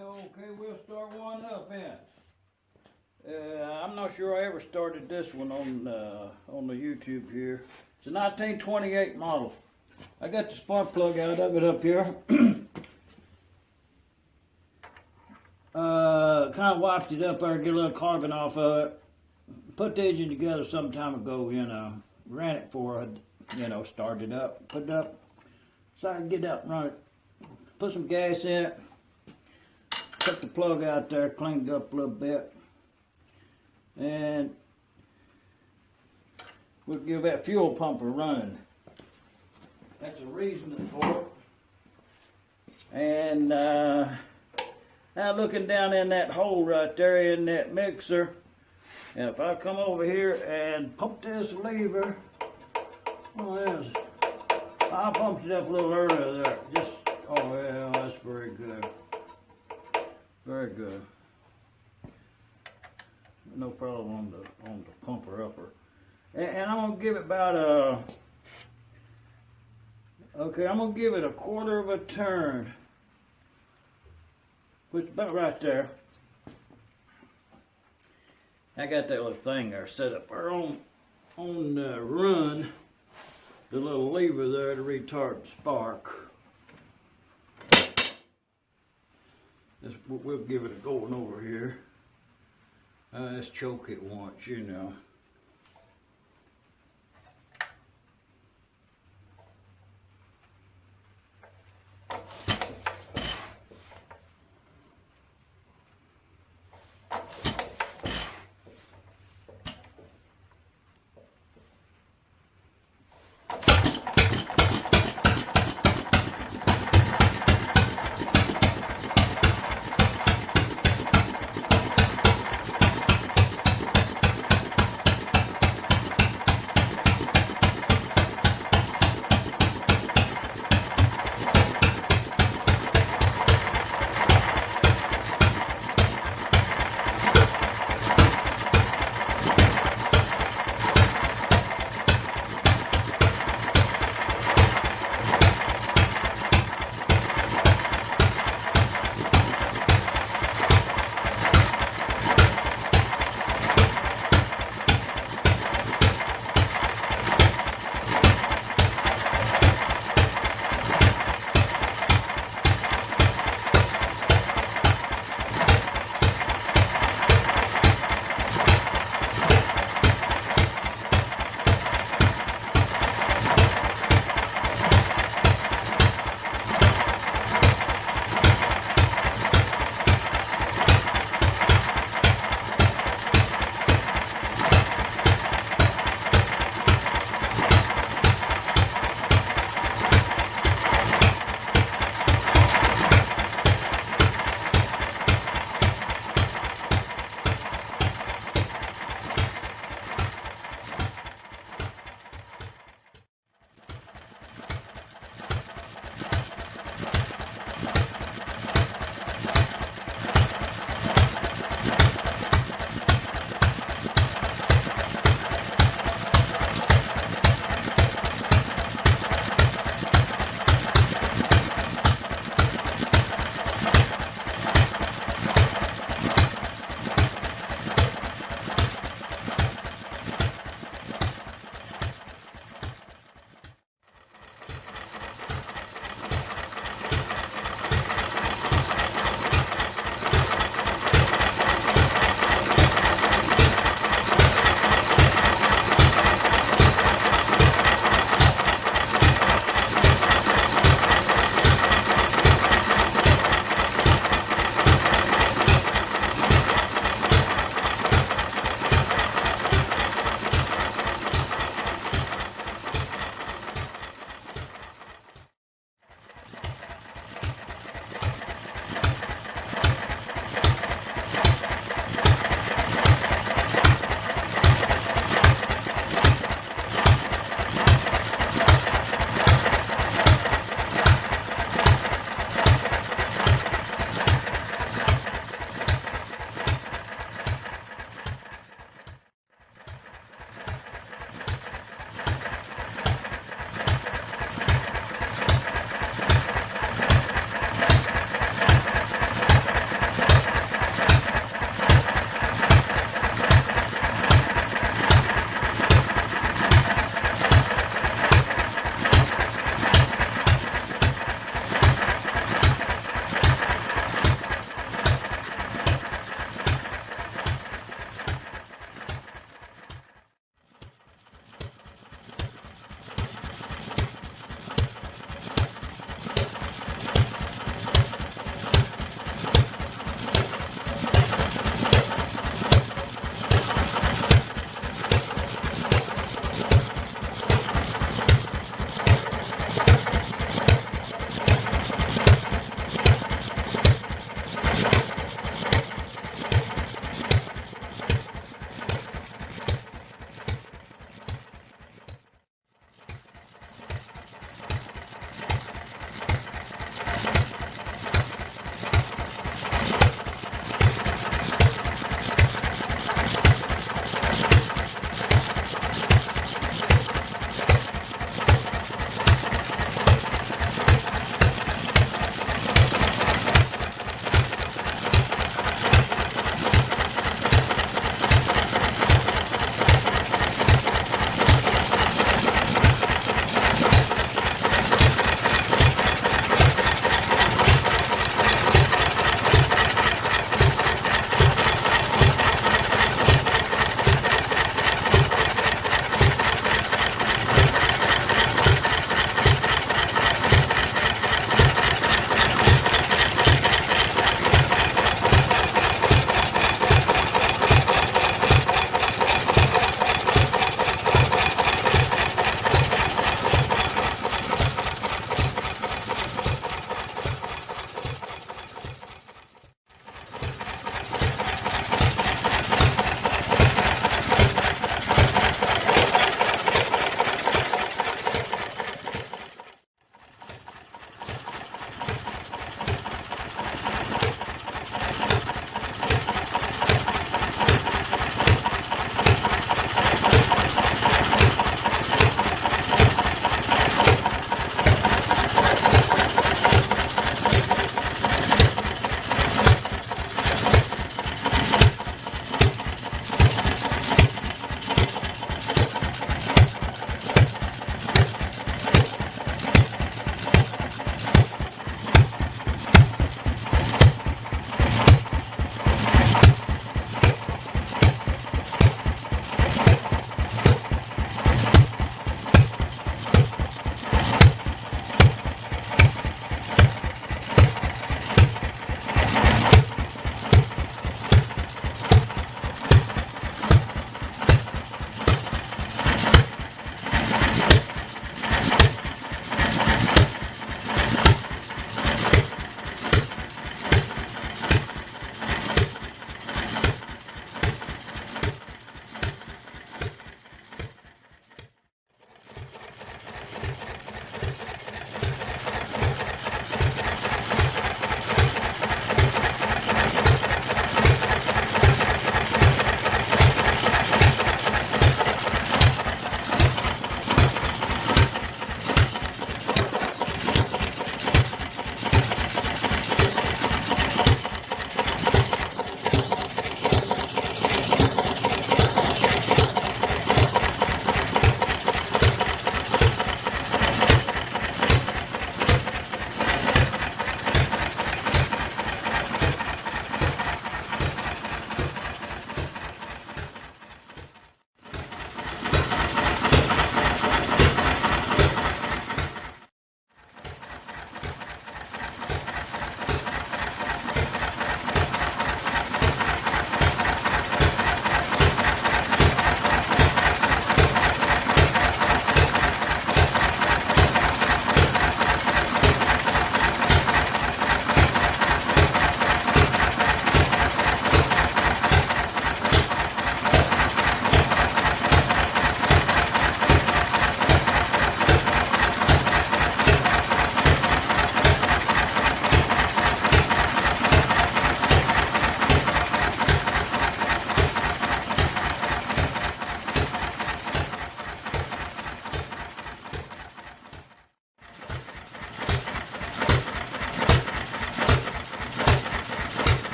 Okay, we'll start one up then. I'm not sure I ever started this one on the YouTube here. It's a 1928 model. I got the spark plug out of it up here. Kind of wiped it up there, get a little carbon off of it. Put the engine together some time ago, ran it for it, started it up, put it up, so I could get out and run it. Put some gas in it, took the plug out there, cleaned it up a little bit, and we'll give that fuel pump a run. That's a reason for it. And now looking down in that hole right there in that mixer, and if I come over here and pump this lever, I pumped it up a little earlier there. Oh yeah, that's very good. Very good. No problem on the pumper upper. And I'm gonna give it about I'm gonna give it a quarter of a turn, which is about right there. I got that little thing there set up there on the run, the little lever there to retard the spark. We'll give it a going over here. Let's choke it once,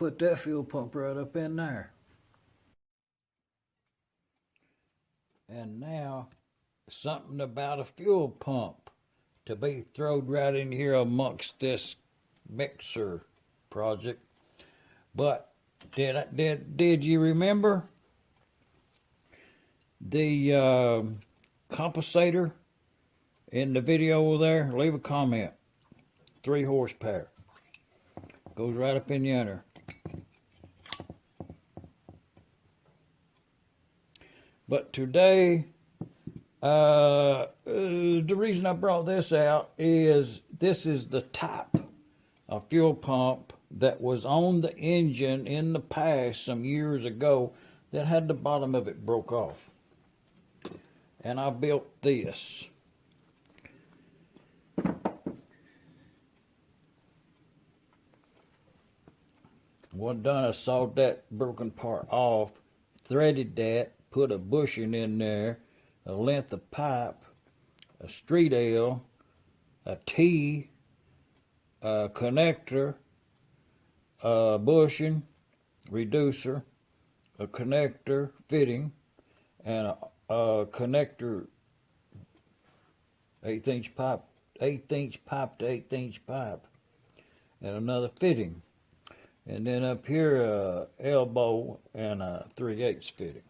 put that fuel pump right up in there. And now, something about a fuel pump to be thrown right in here amongst this mixer project. But did you remember the compensator in the video there? Leave a comment. 3 horsepower. Goes right up in yonder. But today, the reason I brought this out is this is the type of fuel pump that was on the engine in the past some years ago that had the bottom of it broke off. And I built this. What done, I sawed that broken part off, threaded that, put a bushing in there, a length of pipe, a street L, a T, a connector, a bushing, reducer, a connector fitting, and a connector 1/8" pipe, 1/8" pipe to 1/8" pipe, and another fitting. And then up here, a elbow and a 3/8 fitting.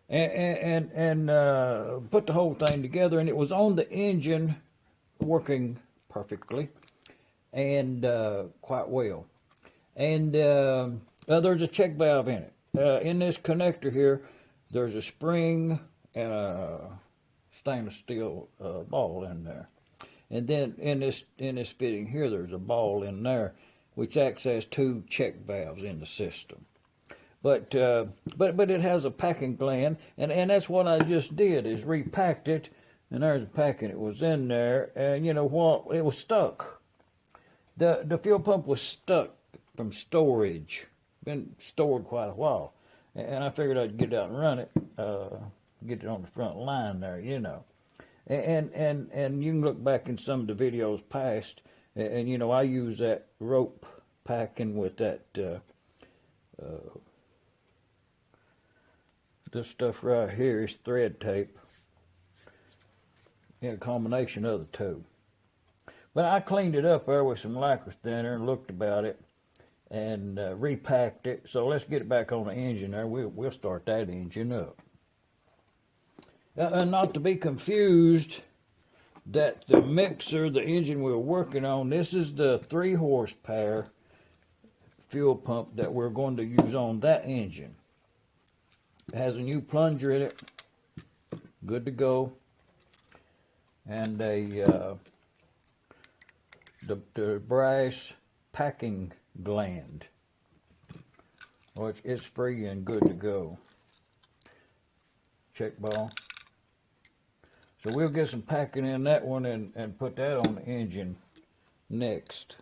And put the whole thing together, and it was on the engine working perfectly and quite well. And there's a check valve in it. In this connector here, there's a spring and a stainless steel ball in there. And then in this fitting here, there's a ball in there, which acts as 2 check valves in the system. But it has a packing gland, and that's what I just did, is repacked it, and there's a packing. It was in there, and you know what? It was stuck. The fuel pump was stuck from storage. Been stored quite a while, and I figured I'd get out and run it, get it on the front line there, you know. And you can look back in some of the videos past, and you know, I use that rope packing with that this stuff right here is thread tape in a combination of the two. But I cleaned it up there with some lacquer thinner and looked about it and repacked it. So let's get it back on the engine there. We'll start that engine up. And not to be confused, that the mixer, the engine we're working on, this is the 3 horsepower fuel pump that we're going to use on that engine. It has a new plunger in it, good to go, and the brass packing gland. Oh, it's free and good to go. Check ball. So we'll get some packing in that one and put that on the engine next.